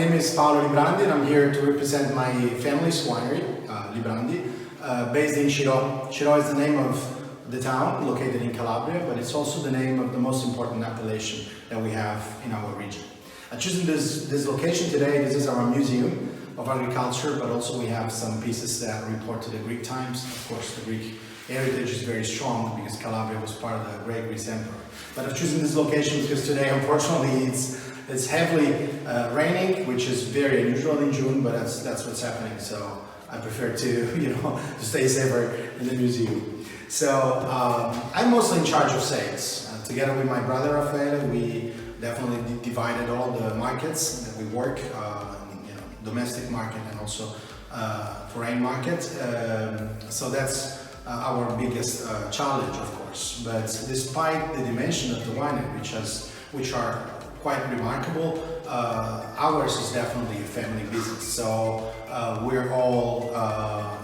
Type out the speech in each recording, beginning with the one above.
name is Paolo Librandi and I'm here to represent my family's winery, Librandi, based in Cirò. Cirò is the name of the town located in Calabria, but it's also the name of the most important appellation that we have in our region. Choosing this location today, this is our museum of agriculture, but also we have some pieces that report to the Greek times. Of course, the Greek heritage is very strong because Calabria was part of the Great Greek Empire. But I've chosen this location because today, unfortunately, it's heavily raining, which is very unusual in June, but that's what's happening. So I prefer to, to stay safer in the museum. So I'm mostly in charge of sales. Together with my brother Raffaele, we definitely divided all the markets that we work, domestic market and also foreign market. So that's our biggest challenge, of course. But despite the dimension of the winery, which are quite remarkable, ours is definitely a family business. So we're all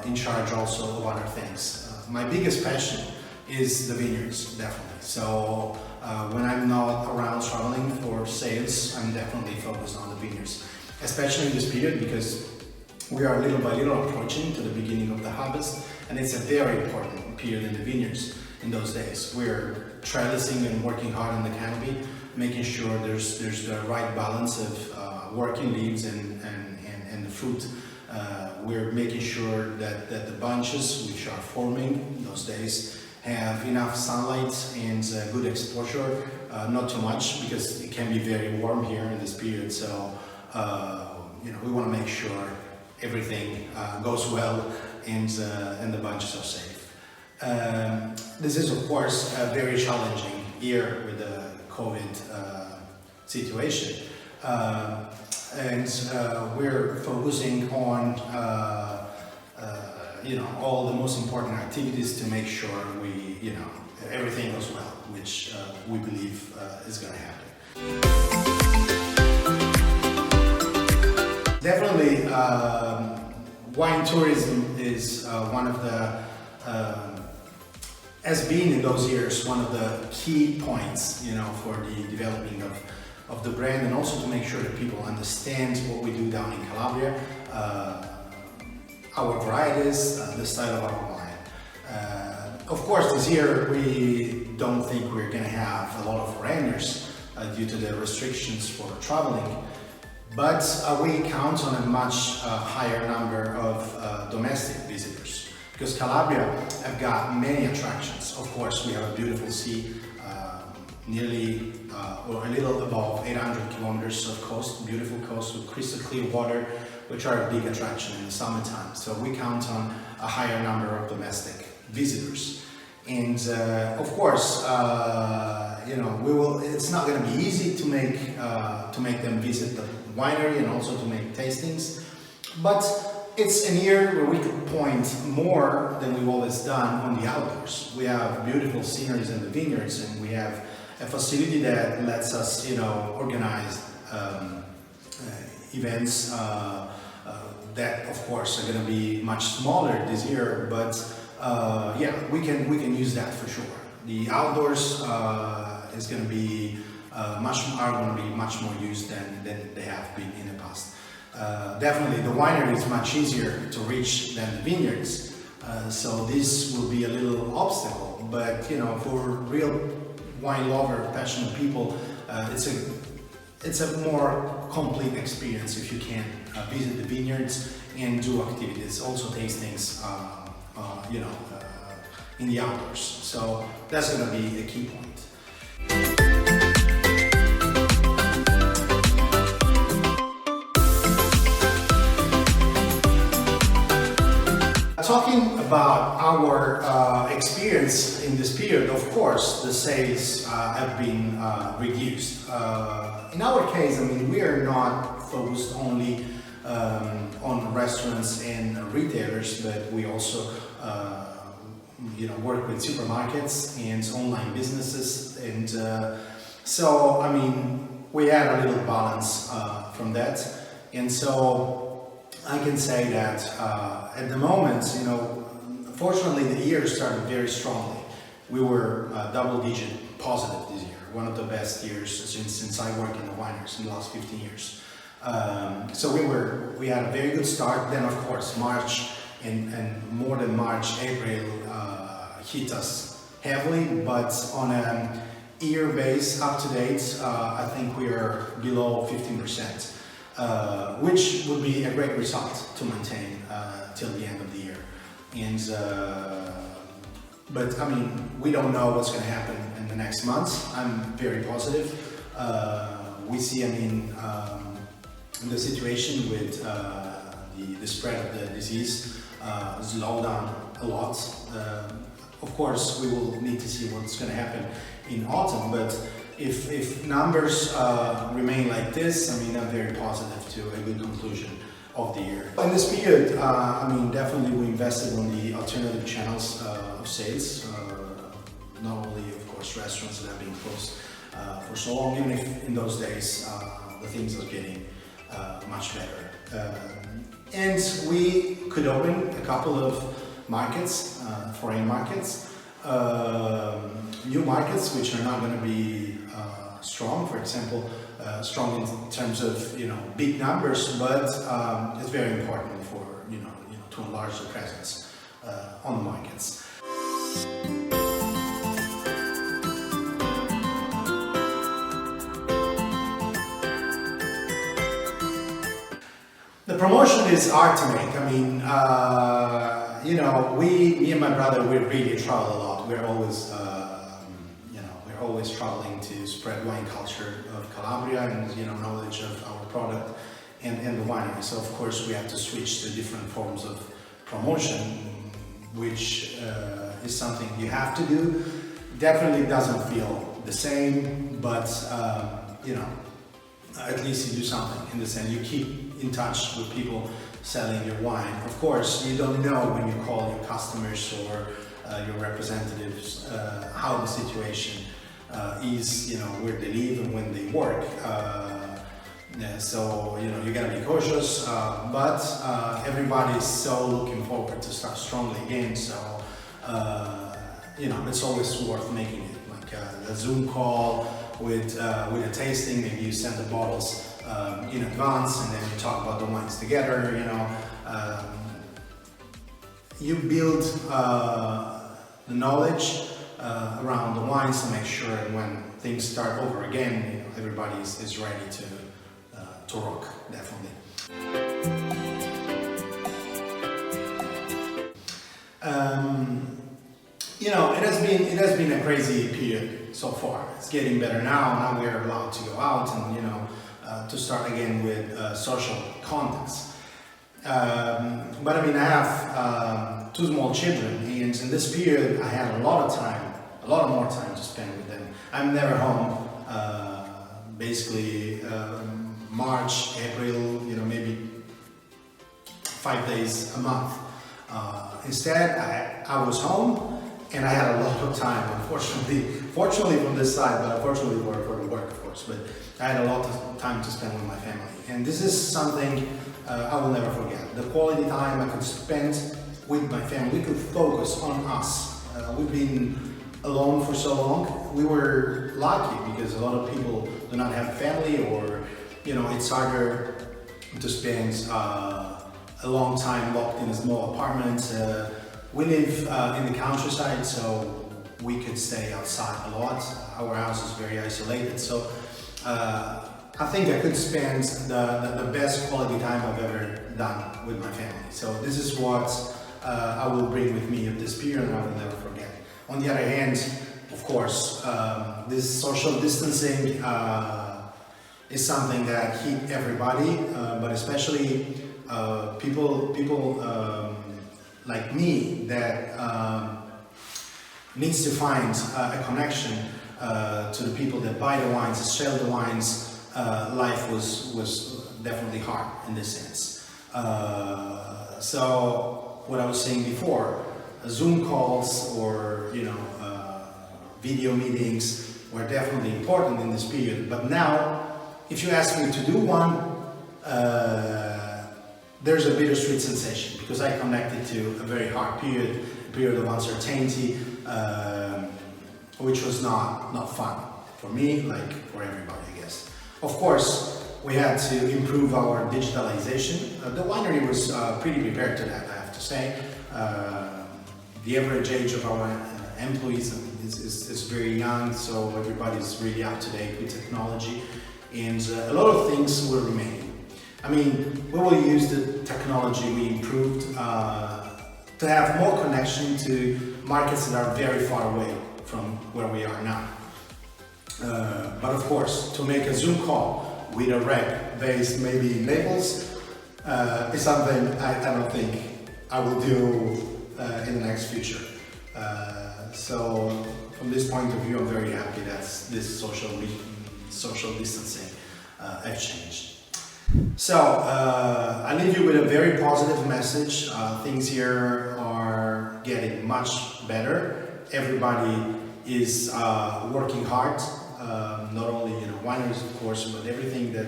in charge also of other things. My biggest passion is the vineyards, definitely. So when I'm not around traveling for sales, I'm definitely focused on the vineyards, especially in this period because we are little by little approaching to the beginning of the harvest, and it's a very important period in the vineyards in those days. We're trellising and working hard on the canopy, making sure there's the right balance of working leaves and the fruit. We're making sure that the bunches which are forming in those days have enough sunlight and good exposure, not too much because it can be very warm here in this period. So we want to make sure everything goes well and the bunches are safe. This is of course a very challenging year with the COVID situation. And we're focusing on all the most important activities to make sure everything goes well, which we believe is going to happen. Definitely, wine tourism is one of the has been in those years one of the key points, for the developing of the brand, and also to make sure that people understand what we do down in Calabria, our varieties, the style of our wine. Of course, this year we don't think we're going to have a lot of foreigners due to the restrictions for traveling, but we count on a much higher number of domestic visitors because Calabria have got many attractions. Of course, we have a beautiful sea, nearly or a little above 800 kilometers of coast, beautiful coast with crystal clear water, which are a big attraction in the summertime. So we count on a higher number of domestic visitors. And of course, it's not going to be easy to make them visit the winery and also to make tastings, but it's a year where we could point more than we've always done on the outdoors. We have beautiful sceneries in the vineyards, and we have a facility that lets us, organize events that, of course, are going to be much smaller this year. But we can use that for sure. The outdoors is going to be much more used than they have been in the past. Definitely, the winery is much easier to reach than the vineyards, so this will be a little obstacle. But for real wine lover, passionate people, it's a more complete experience if you can visit the vineyards and do activities, also tastings, in the outdoors. So that's going to be a key point. Talking about our experience in this period, of course, the sales have been reduced. In our case, we are not focused only on restaurants and retailers, but we also work with supermarkets and online businesses, and so we had a little balance from that, and so I can say that at the moment, fortunately the year started very strongly. We were double-digit positive this year, one of the best years since I work in the wineries in the last 15 years. So we had a very good start. Then of course March and more than March, April hit us heavily, but on a year base, up to date, I think we are below 15%, which would be a great result to maintain till the end of the year. And but I mean, we don't know what's going to happen in the next months. I'm very positive. We see, I mean, the situation with the spread of the disease slow down a lot. Of course, we will need to see what's going to happen in autumn, but if numbers remain like this, I mean, I'm very positive to a good conclusion of the year. In this period, I mean, definitely we invested on the alternative channels of sales, not only, of course, restaurants that have been closed for so long, even if in those days the things are getting much better. And we could open a couple of markets, foreign markets, new markets which are not going to be strong, for example, strong in terms of, you know, big numbers, but it's very important for, you know, to enlarge the presence on the markets. The promotion is hard to make. I mean, you know, me and my brother, we really travel a lot. We're always, you know, we're always traveling to spread wine culture of Calabria and, you know, knowledge of our product and the winery. So of course we have to switch to different forms of promotion, which is something you have to do. Definitely doesn't feel the same, but you know, at least you do something in the sense you keep in touch with people selling your wine. Of course, you don't know when you call your customers or your representatives how the situation is, you know, where they live and when they work. So, you know, you gotta be cautious, but everybody is so looking forward to start strongly again. So, you know, it's always worth making it, like a Zoom call with a tasting. Maybe you send the bottles in advance and then you talk about the wines together, you know. You build the knowledge around the wines to make sure when things start over again, you know, everybody is ready to rock, definitely. You know, it has been a crazy period so far. It's getting better now. Now we are allowed to go out and, you know, to start again with social contacts. But I mean, I have 2 small children, and in this period I had a lot more time to spend with them. I'm never home, basically March, April, you know, maybe 5 days a month. Instead, I was home and I had a lot of time, fortunately from this side, but unfortunately for the work, of course. But I had a lot of time to spend with my family. And this is something I will never forget. The quality time I could spend with my family. We could focus on us. We've been alone for so long. We were lucky because a lot of people do not have family, or, you know, it's harder to spend a long time locked in a small apartment. We live in the countryside, so we could stay outside a lot. Our house is very isolated, so I think I could spend the best quality time I've ever done with my family. So this is what I will bring with me of this period, and I will never forget. On the other hand, of course, this social distancing is something that hit everybody, but especially people like me that needs to find a connection to the people that buy the wines, sell the wines. Life was definitely hard in this sense. So what I was saying before, Zoom calls or, you know, video meetings were definitely important in this period. But now, if you ask me to do one, there's a bittersweet sensation because I connected to a very hard period, a period of uncertainty, which was not fun for me, like for everybody, I guess. Of course, we had to improve our digitalization. The winery was pretty prepared to that, I have to say. The average age of our employees is very young, so everybody's really up to date with technology, and a lot of things will remain. I mean, we will use the technology we improved to have more connection to markets that are very far away from where we are now. But of course, to make a Zoom call with a rep based maybe in Naples is something I don't think I will do in the next future. So from this point of view, I'm very happy that this social distancing have changed. So I leave you with a very positive message. Things here are getting much better. Everybody is working hard. Not only wineries, of course, but everything that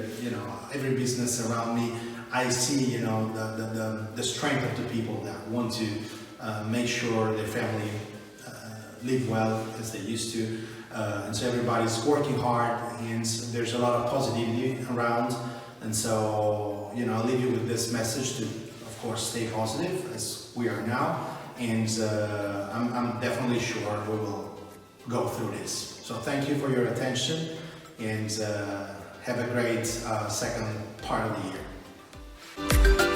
every business around me. I see the strength of the people that want to make sure their family live well as they used to, and so everybody's working hard, and there's a lot of positivity around. And so I'll leave you with this message to, of course, stay positive as we are now, and I'm definitely sure we will go through this. So thank you for your attention, and have a great second part of the year.